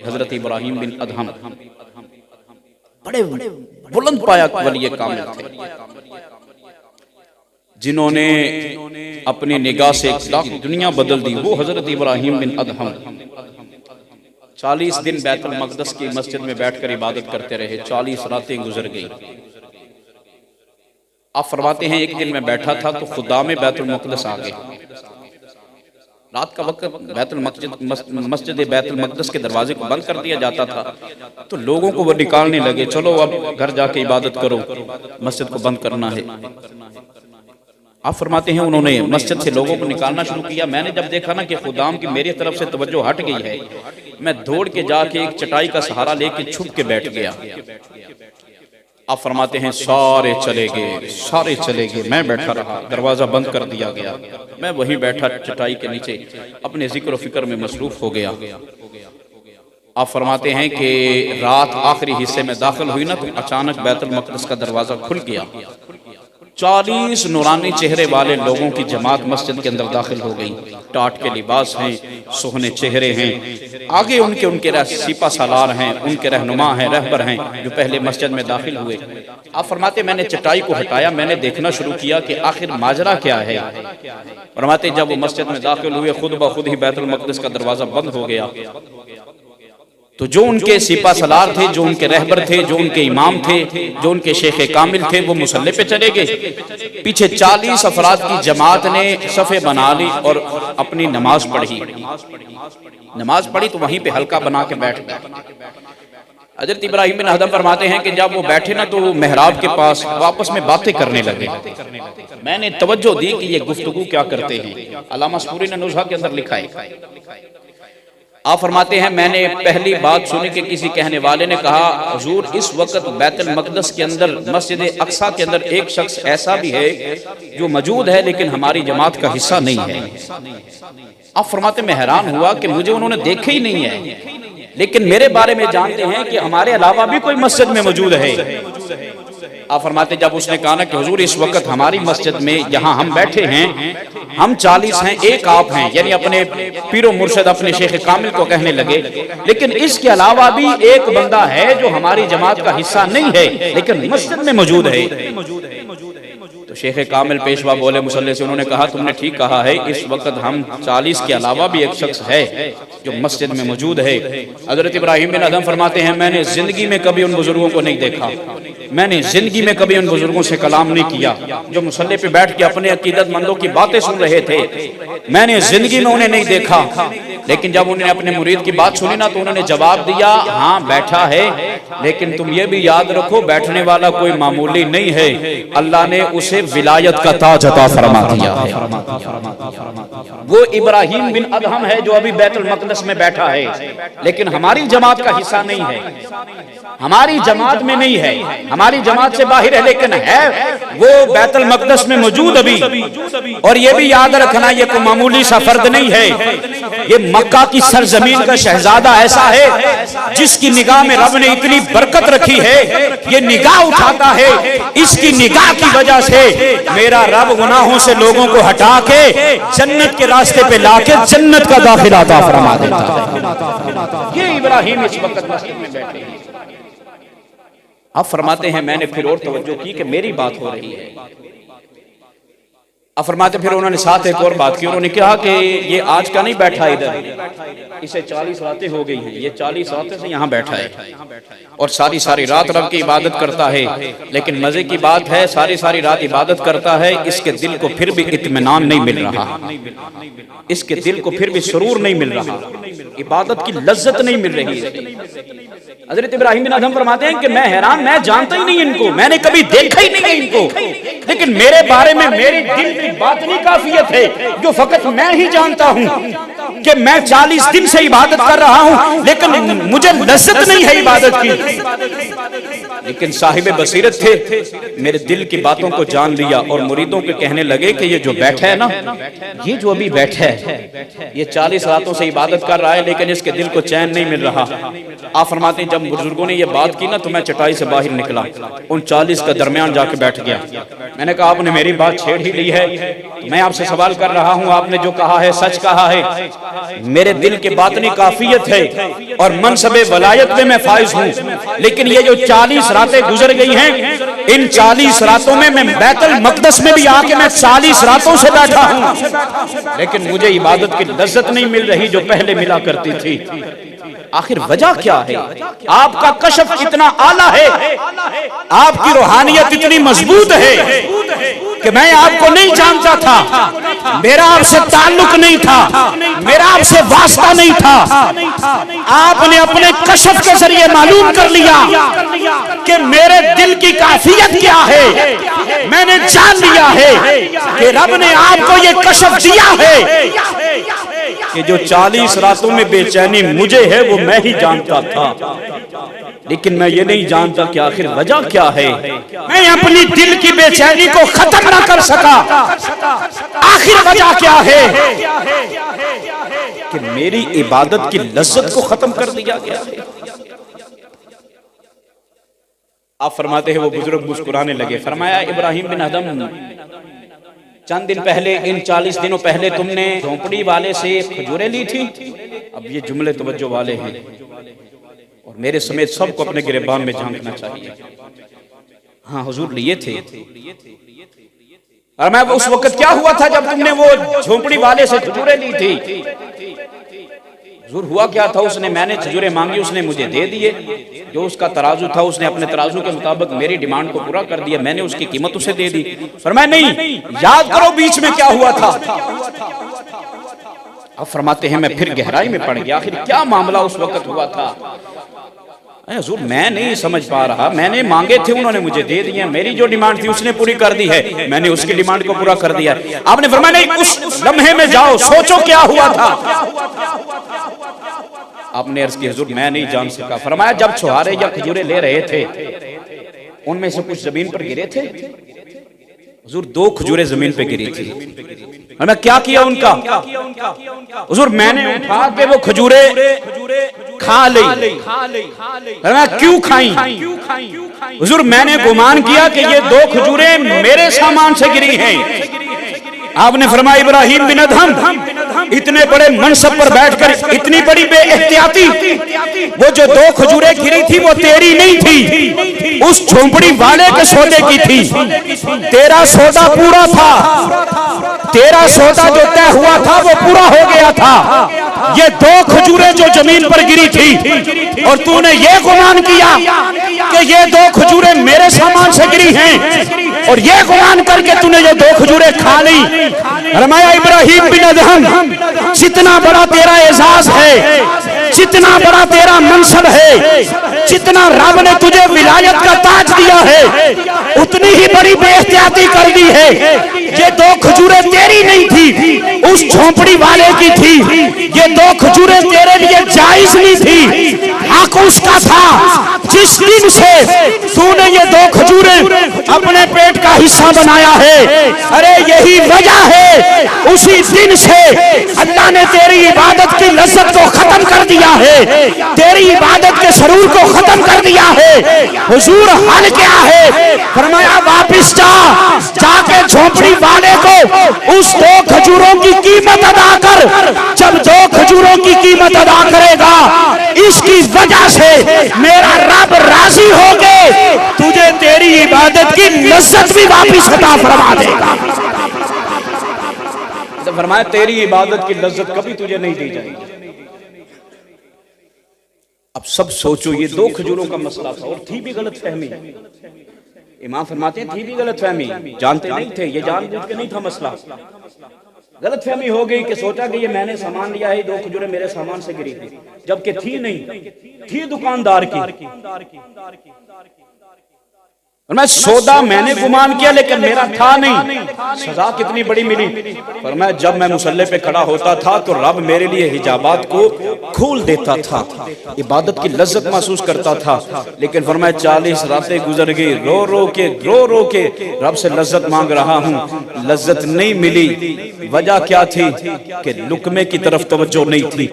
حضرت ابراہیم بن ادہم بڑے بلند پایا ولی کامل تھے، جنہوں نے اپنی نگاہ سے دنیا بدل دی۔ وہ حضرت ابراہیم بن ادہم 40 دن بیت المقدس کی مسجد میں بیٹھ کر عبادت کرتے رہے، 40 راتیں گزر گئی۔ آپ فرماتے ہیں ایک دن میں بیٹھا تھا تو خدام بیت المقدس آ گئے۔ رات کا وقت مسجد بیت المقدس کے دروازے کو بند کر دیا جاتا تھا، تو لوگوں کو وہ نکالنے لگے، چلو اب گھر جا کے عبادت کرو، مسجد کو بند کرنا ہے۔ آپ فرماتے ہیں انہوں نے مسجد سے لوگوں کو نکالنا شروع کیا۔ میں نے جب دیکھا نا کہ خدام کی میری طرف سے توجہ ہٹ گئی ہے، میں دوڑ کے جا کے ایک چٹائی کا سہارا لے کے چھپ کے بیٹھ گیا۔ آپ فرماتے ہیں سارے چلے گئے، میں بیٹھا رہا، دروازہ بند کر دیا گیا، میں وہیں بیٹھا چٹائی کے نیچے اپنے ذکر و فکر میں مصروف ہو گیا۔ آپ فرماتے ہیں کہ رات آخری حصے میں داخل ہوئی نا تو اچانک بیت المقدس کا دروازہ کھل گیا، 40 نورانی چہرے والے لوگوں کی جماعت مسجد کے اندر داخل ہو گئی، ٹاٹ کے لباس ہیں، سہنے چہرے ہیں، آگے ان کے سپہ سالار ہیں، ان کے رہنما ہیں، رہبر ہیں جو پہلے مسجد میں داخل ہوئے۔ آپ فرماتے میں نے چٹائی کو ہٹایا، میں نے دیکھنا شروع کیا کہ آخر ماجرا کیا ہے۔ فرماتے جب وہ مسجد میں داخل ہوئے خود بخود ہی بیت المقدس کا دروازہ بند ہو گیا، تو جو ان کے سپہ سالار تھے، جو ان کے رہبر تھے، جو ان کے امام تھے، جو ان کے شیخ کامل تھے، وہ مصلی پہ چلے گئے۔ پیچھے 40 افراد کی جماعت نے صفیں بنا لی اور اپنی نماز پڑھی تو وہیں پہ حلقہ بنا کے بیٹھ گئے۔ حضرت ابراہیم بن ادہم فرماتے ہیں کہ جب وہ بیٹھے نا تو وہ محراب کے پاس واپس میں باتیں کرنے لگے۔ میں نے توجہ دی کہ یہ گفتگو کیا کرتے ہیں۔ علامہ سپوری نے نزہہ کے اندر لکھا ہے، آپ فرماتے ہیں میں نے پہلی بات سنی کہ کسی کہنے والے نے کہا حضور اس وقت بیت المقدس کے اندر مسجد اقصی کے اندر ایک شخص ایسا بھی ہے جو موجود ہے لیکن ہماری جماعت کا حصہ نہیں ہے۔ آپ فرماتے میں حیران ہوا کہ مجھے انہوں نے دیکھا ہی نہیں ہے، لیکن میرے بارے میں جانتے ہیں کہ ہمارے علاوہ بھی کوئی مسجد میں موجود ہے۔ آپ فرماتے جب اس نے کہا نا کہ حضور اس وقت ہماری مسجد میں جہاں ہم بیٹھے ہیں ہم 40 ہیں، ایک آپ ہیں، یعنی اپنے پیر و مرشد اپنے شیخ کامل کو کہنے لگے، لیکن اس کے علاوہ بھی ایک بندہ ہے جو ہماری جماعت کا حصہ نہیں ہے لیکن مسجد میں موجود ہے۔ تو شیخ کامل پیشوا بولے مصلی سے، انہوں نے کہا تم نے ٹھیک کہا ہے، اس وقت ہم 40 کے علاوہ بھی ایک شخص ہے جو مسجد میں موجود ہے۔ حضرت ابراہیم بن ادہم فرماتے ہیں میں نے زندگی میں کبھی ان بزرگوں کو نہیں دیکھا، میں نے زندگی میں کبھی ان بزرگوں سے کلام نہیں کیا جو مصلی پہ بیٹھ کے اپنے عقیدت مندوں کی باتیں سن رہے تھے، میں نے زندگی میں انہیں نہیں دیکھا، لیکن جب انہوں نے اپنے مرید کی بات سنی نا تو انہوں نے جواب دیا ہاں بیٹھا ہے، لیکن تم یہ بھی یاد رکھو بیٹھنے والا کوئی معمولی نہیں ہے، اللہ نے اسے ولایت کا تاج عطا فرما دیا ہے۔ وہ ابراہیم بن ادہم ہے جو ابھی بیت المقدس میں بیٹھا ہے لیکن ہماری جماعت کا حصہ نہیں ہے، ہماری جماعت میں نہیں ہے، ہماری جماعت سے باہر ہے، لیکن ہے وہ بیت المقدس میں موجود ابھی۔ اور یہ بھی یاد رکھنا یہ کوئی معمولی سا فرد نہیں ہے، یہ مکہ کی سرزمین کا شہزادہ ایسا ہے جس کی نگاہ میں رب نے اتنی برکت رکھی ہے، یہ نگاہ اٹھاتا ہے، اس کی نگاہ کی وجہ سے میرا رب گناہوں سے لوگوں کو ہٹا کے جنت کے راستے پہ لا کے جنت کا داخلہ عطا فرما دیتا ہے۔ یہ ابراہیم اس وقت مسجد میں بیٹھے ہیں۔ آپ فرماتے ہیں میں نے پھر اور توجہ کی کہ میری بات ہو رہی ہے۔ آپ فرماتے پھر انہوں نے ساتھ ایک اور بات کی، انہوں نے کہا کہ یہ آج کا نہیں بیٹھا ادھر، اسے 40 راتیں ہو گئی ہیں، یہ 40 راتیں سے یہاں بیٹھا ہے اور ساری رات رب کی عبادت کرتا ہے، لیکن مزے کی بات ہے ساری رات عبادت کرتا ہے، اس کے دل کو پھر بھی اطمینان نہیں مل رہا، اس کے دل کو پھر بھی سرور نہیں مل رہا، عبادت کی لذت نہیں مل رہی ہے۔ حضرت ابراہیم بن ادہم فرماتے ہیں کہ میں حیران، میں جانتا ہی نہیں ان کو، میں نے کبھی دیکھا ہی نہیں ان کو، لیکن میرے بارے میں میری دل کی بات نہیں کافیت ہے جو فقط میں ہی جانتا ہوں کہ میں 40 دن سے عبادت کر رہا ہوں لیکن مجھے لذت نہیں ہے عبادت کی، لیکن صاحب بصیرت تھے، میرے دل کی باتوں کو جان لیا اور مریدوں کے کہنے لگے کہ یہ جو بیٹھا ہے نا، یہ جو ابھی بیٹھا ہے یہ 40 راتوں سے عبادت کر رہا ہے لیکن اس کے دل کو چین نہیں مل رہا۔ آپ فرماتے ہیں جب بزرگوں نے یہ بات کی نا تو میں چٹائی سے باہر نکلا، ان 40 کا درمیان جا کے بیٹھ گیا، میں نے کہا آپ نے میری بات چھیڑ ہی لی ہے، میں آپ سے سوال کر رہا ہوں، آپ نے جو کہا ہے سچ کہا ہے، میرے دل کے باطنی کافیت ہے اور منصب ولایت میں فائز ہوں، لیکن یہ جو 40 راتیں گزر گئی ہیں، ان 40 راتوں میں بیت المقدس میں بھی آ کے میں 40 راتوں سے بیٹھا ہوں، لیکن مجھے عبادت کی لذت نہیں مل رہی جو پہلے ملا کرتی تھی۔ آخر وجہ کیا ہے؟ آپ کا کشف اتنا اعلیٰ ہے، آپ کی روحانیت اتنی مضبوط ہے کہ میں آپ کو نہیں جانتا تھا، میرا آپ سے تعلق نہیں تھا، میرا آپ سے واسطہ نہیں تھا، آپ نے اپنے کشف کے ذریعے معلوم کر لیا کہ میرے دل کی کیفیت کیا ہے۔ میں نے جان لیا ہے کہ رب نے آپ کو یہ کشف دیا ہے کہ جو 40 راتوں میں بے چینی مجھے ہے وہ میں ہی جانتا تھا، لیکن میں یہ نہیں جانتا کہ آخر وجہ کیا ہے۔ میں اپنی دل کی بے چینی کو ختم نہ کر سکا، آخر وجہ کیا ہے کہ میری عبادت کی لذت کو ختم کر دیا گیا ہے۔ آپ فرماتے ہیں وہ بزرگ مسکرانے لگے، فرمایا ابراہیم بن ادھم، چند دن پہلے، ان 40 دنوں پہلے تم نے جھونپڑی والے سے کھجوریں لی تھی۔ اب یہ جملے توجہ والے ہیں اور میرے سمیت سب کو اپنے گریبان میں جھانکنا چاہیے۔ ہاں حضور لیے تھے، اور میں اس وقت کیا ہوا تھا جب تم نے وہ جھونپڑی والے سے کھجوریں لی تھی؟ حضور ہوا کیا تھا، اس نے، میں نے کھجوریں مانگی، اس نے مجھے دے دیے، جو اس کا ترازو تھا اس نے اپنے ترازو کے مطابق میری ڈیمانڈ کو پورا کر دیا، میں نے اس کی قیمت اسے دے دی۔ فرمایا نہیں، یاد کرو بیچ میں کیا ہوا تھا۔ اب فرماتے ہیں میں پھر گہرائی میں پڑ گیا، آخر کیا معاملہ اس وقت ہوا تھا؟ حضور میں نہیں سمجھ پا رہا، میں نے مانگے تھے انہوں نے مجھے دے دیے، میری جو ڈیمانڈ تھی اس نے پوری کر دی ہے، میں نے اس کی ڈیمانڈ کو پورا کر دیا۔ آپ نے فرمایا نہیں، اس لمحے میں جاؤ سوچو کیا ہوا تھا۔ آپ نے عرض کی حضور میں نہیں جان سکا۔ فرمایا جب چھوارے یا کھجورے لے رہے تھے ان میں سے کچھ زمین پر گرے تھے؟ حضور 2 کھجوریں زمین پہ گری تھی۔ میں کیا کیا ان کا؟ حضور میں نے اٹھا کے وہ کھجوریں کھا لی۔ میں کیوں کھائیں؟ حضور میں نے گمان کیا کہ یہ 2 کھجوریں میرے سامان سے گری ہیں۔ آپ نے فرمایا ابراہیم بن ادھم، اتنے بڑے منصب پر بیٹھ کر اتنی بڑی بے احتیاطی، وہ جو 2 کھجوریں گری تھی وہ تیری نہیں تھی، اس جھونپڑی والے کے سودے کی تھی۔ تیرا سودا پورا تھا، تیرا سودا جو طے ہوا تھا وہ پورا ہو گیا تھا۔ یہ 2 کھجوریں جو زمین پر گری تھی اور تو نے یہ گمان کیا کہ یہ 2 کھجوریں میرے سامان سے گری ہیں اور یہ گمان کر کے تو نے یہ 2 کھجوریں کھا لی۔ فرمایا ابراہیم بن ادھم، جتنا بڑا تیرا اعزاز ہے، جتنا بڑا تیرا منصب ہے، جتنا رب نے تجھے ولایت کا تاج دیا ہے، اتنی ہی بڑی بے احتیاطی کر دی ہے۔ یہ 2 کھجوریں تیری نہیں تھی، اس جھونپڑی والے کی تھی۔ یہ 2 کھجوریں تیرے لیے جائز نہیں تھی، حق اس کا تھا۔ جس دن سے تو نے یہ 2 کھجوریں اپنے پیٹ کا حصہ بنایا ہے، ارے یہی وجہ ہے، اسی دن سے اللہ نے تیری عبادت کی لذت کو ختم کر دیا ہے، تیری عبادت کے سرور کو ختم کر دیا ہے۔ حضور حل کیا ہے؟ فرمایا واپس جا کے جھونپڑی والے کو اس 2 کھجوروں کی قیمت ادا کر۔ جب 2 کھجوروں کی قیمت ادا کرے گا، اس کی وجہ سے میرا رب راضی ہو کے تجھے تیری عبادت کی لذت بھی واپس عطا فرما دے گا۔ فرمایا تیری عبادت کی لذت کبھی تجھے نہیں دی جائے گی۔ اب سب سوچو، یہ 2 کھجوروں کا مسئلہ تھا اور تھی بھی غلط فہمی۔ امام فرماتے ہیں تھی بھی غلط فہمی، جانتے نہیں تھے، یہ جان بوجھ کے نہیں تھا مسئلہ۔ غلط فہمی ہو گئی کہ سوچا کہ یہ میں نے سامان لیا ہے، 2 کھجوریں میرے سامان سے گری تھی، جبکہ تھی نہیں، تھی دکاندار کی۔ فرمایا سودا میں نے گمان کیا لیکن میرا تھا نہیں۔ سزا کتنی بڑی ملی؟ فرمایا جب میں مصلی پہ کھڑا ہوتا تھا تو رب میرے لیے حجابات کو کھول دیتا تھا، عبادت کی لذت محسوس کرتا تھا۔ لیکن فرمایا 40 راتیں گزر گئی، رو رو کے رب سے لذت مانگ رہا ہوں، لذت نہیں ملی۔ وجہ کیا تھی؟ کہ لقمے کی طرف توجہ نہیں تھی۔